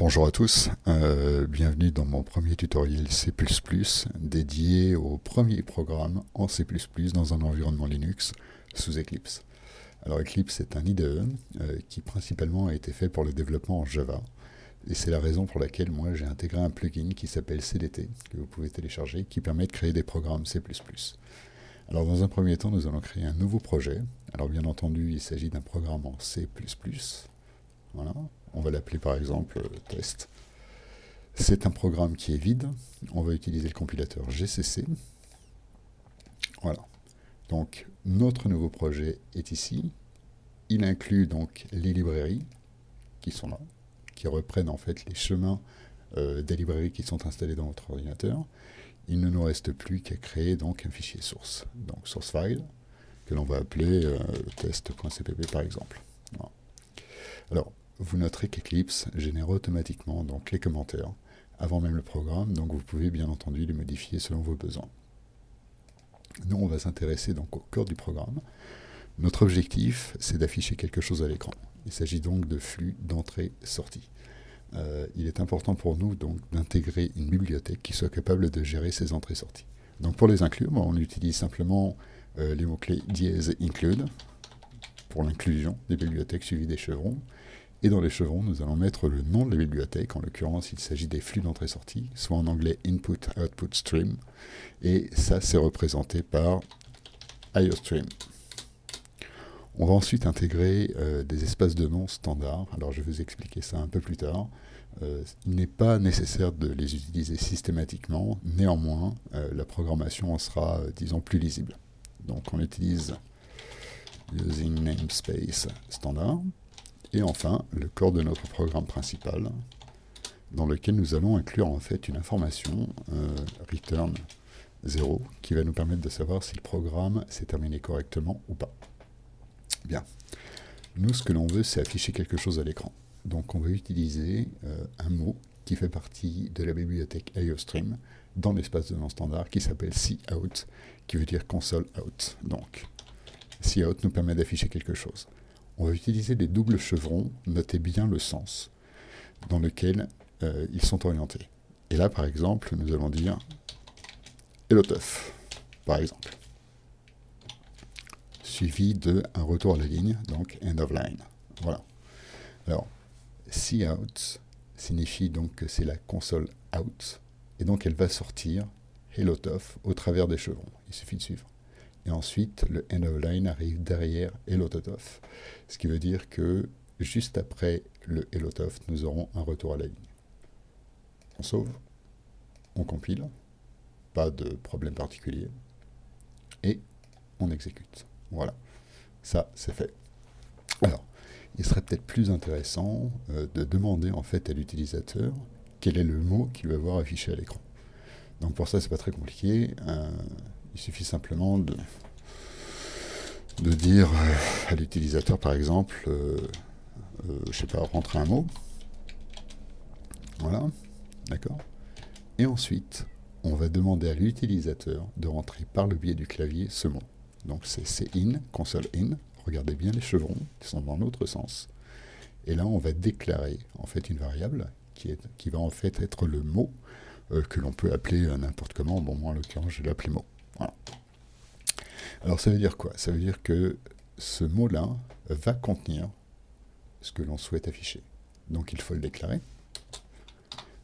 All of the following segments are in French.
Bonjour à tous, bienvenue dans mon premier tutoriel C++ dédié au premier programme en C++ dans un environnement Linux sous Eclipse. Alors Eclipse est un IDE qui principalement a été fait pour le développement en Java et c'est la raison pour laquelle moi j'ai intégré un plugin qui s'appelle CDT que vous pouvez télécharger qui permet de créer des programmes C++. Alors dans un premier temps nous allons créer un nouveau projet. Alors bien entendu il s'agit d'un programme en C++. Voilà. On va l'appeler par exemple test. C'est un programme qui est vide. On va utiliser le compilateur GCC. Voilà. Donc notre nouveau projet est ici. Il inclut donc les librairies qui sont là, qui reprennent en fait les chemins des librairies qui sont installées dans votre ordinateur. Il ne nous reste plus qu'à créer donc un fichier source. Donc source file que l'on va appeler test.cpp par exemple. Voilà. Alors vous noterez qu'Eclipse génère automatiquement donc les commentaires avant même le programme, donc vous pouvez bien entendu les modifier selon vos besoins. Nous, on va s'intéresser donc au cœur du programme. Notre objectif, c'est d'afficher quelque chose à l'écran. Il s'agit donc de flux d'entrée-sortie. Il est important pour nous donc d'intégrer une bibliothèque qui soit capable de gérer ces entrées-sorties. Donc pour les inclure, on utilise simplement les mots-clés dièse include pour l'inclusion des bibliothèques suivies des chevrons. Et dans les chevrons, nous allons mettre le nom de la bibliothèque. En l'occurrence, il s'agit des flux d'entrée-sortie, soit en anglais input, output, stream. Et ça, c'est représenté par IOStream. On va ensuite intégrer des espaces de noms standards. Alors, je vais vous expliquer ça un peu plus tard. Il n'est pas nécessaire de les utiliser systématiquement. Néanmoins, la programmation en sera, disons, plus lisible. Donc, on utilise using namespace standard. Et enfin, le corps de notre programme principal, dans lequel nous allons inclure en fait une information return 0 qui va nous permettre de savoir si le programme s'est terminé correctement ou pas. Bien. Nous, ce que l'on veut, c'est afficher quelque chose à l'écran. Donc, on va utiliser un mot qui fait partie de la bibliothèque IOStream dans l'espace de nom standard qui s'appelle cout, qui veut dire console out. Donc, cout nous permet d'afficher quelque chose. On va utiliser des doubles chevrons, notez bien le sens dans lequel ils sont orientés. Et là, par exemple, nous allons dire Hello Tough, par exemple, suivi de un retour à la ligne, donc end of line. Voilà. Alors, cout signifie donc que c'est la console out, et donc elle va sortir Hello Tough au travers des chevrons. Il suffit de suivre. Et ensuite, le end of line arrive derrière Hello Tough. Ce qui veut dire que juste après le Hello Tough, nous aurons un retour à la ligne. On sauve, on compile, pas de problème particulier, et on exécute. Voilà, ça c'est fait. Alors, il serait peut-être plus intéressant de demander en fait à l'utilisateur quel est le mot qu'il va voir affiché à l'écran. Donc pour ça, c'est pas très compliqué. Il suffit simplement de dire à l'utilisateur, par exemple, je sais pas, rentrer un mot. Voilà, d'accord. Et ensuite, on va demander à l'utilisateur de rentrer par le biais du clavier ce mot. Donc c'est in, console in. Regardez bien les chevrons qui sont dans l'autre sens. Et là, on va déclarer en fait une variable qui va en fait être le mot que l'on peut appeler n'importe comment. Bon, moi en l'occurrence, je vais l'appeler mot. Voilà. Alors ça veut dire quoi? Ça veut dire que ce mot-là va contenir ce que l'on souhaite afficher. Donc il faut le déclarer.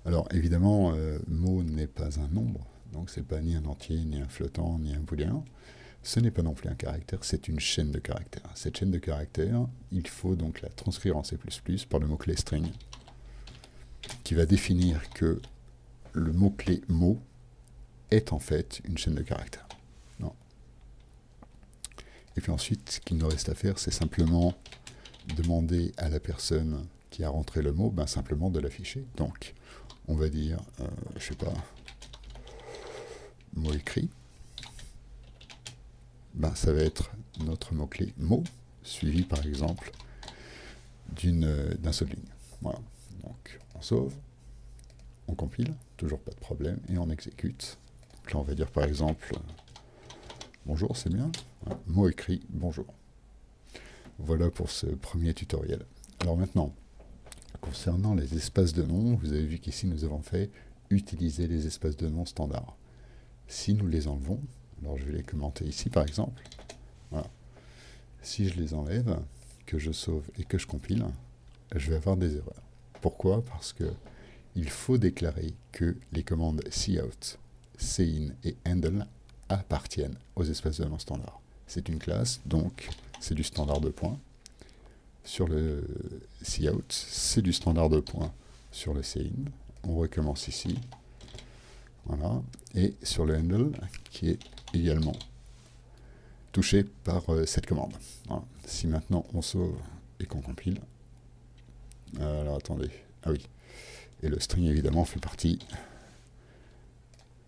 Alors évidemment, mot n'est pas un nombre, donc c'est pas ni un entier, ni un flottant, ni un booléen. Ce n'est pas non plus un caractère, c'est une chaîne de caractères. Cette chaîne de caractères, il faut donc la transcrire en C++ par le mot-clé string, qui va définir que le mot-clé mot est en fait une chaîne de caractères. Non. Et puis ensuite, ce qu'il nous reste à faire, c'est simplement demander à la personne qui a rentré le mot, simplement de l'afficher. Donc, on va dire, je sais pas, mot écrit. Ça va être notre mot-clé mot, suivi par exemple d'un seul ligne. Voilà. Donc, on sauve, on compile, toujours pas de problème, et on exécute. Donc là, on va dire par exemple, bonjour, c'est bien. Voilà. Mot écrit, bonjour. Voilà pour ce premier tutoriel. Alors maintenant, concernant les espaces de nom, vous avez vu qu'ici nous avons fait utiliser les espaces de nom standards. Si nous les enlevons, alors je vais les commenter ici par exemple, voilà. Si je les enlève, que je sauve et que je compile, je vais avoir des erreurs. Pourquoi? Parce que il faut déclarer que les commandes cout, cin et handle appartiennent aux espaces de nom standard. C'est une classe, donc c'est du standard de points. Sur le cout, c'est du standard de points sur le cin. On recommence ici. Voilà. Et sur le handle, qui est également touché par cette commande. Voilà. Si maintenant on sauve et qu'on compile, alors attendez, ah oui, et le string évidemment fait partie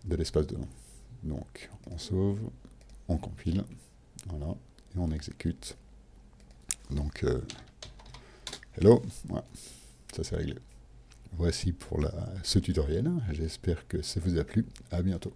de l'espace de nom. Donc on sauve, on compile, voilà, et on exécute. Donc hello, voilà, ça c'est réglé. Voici pour ce tutoriel, j'espère que ça vous a plu, à bientôt.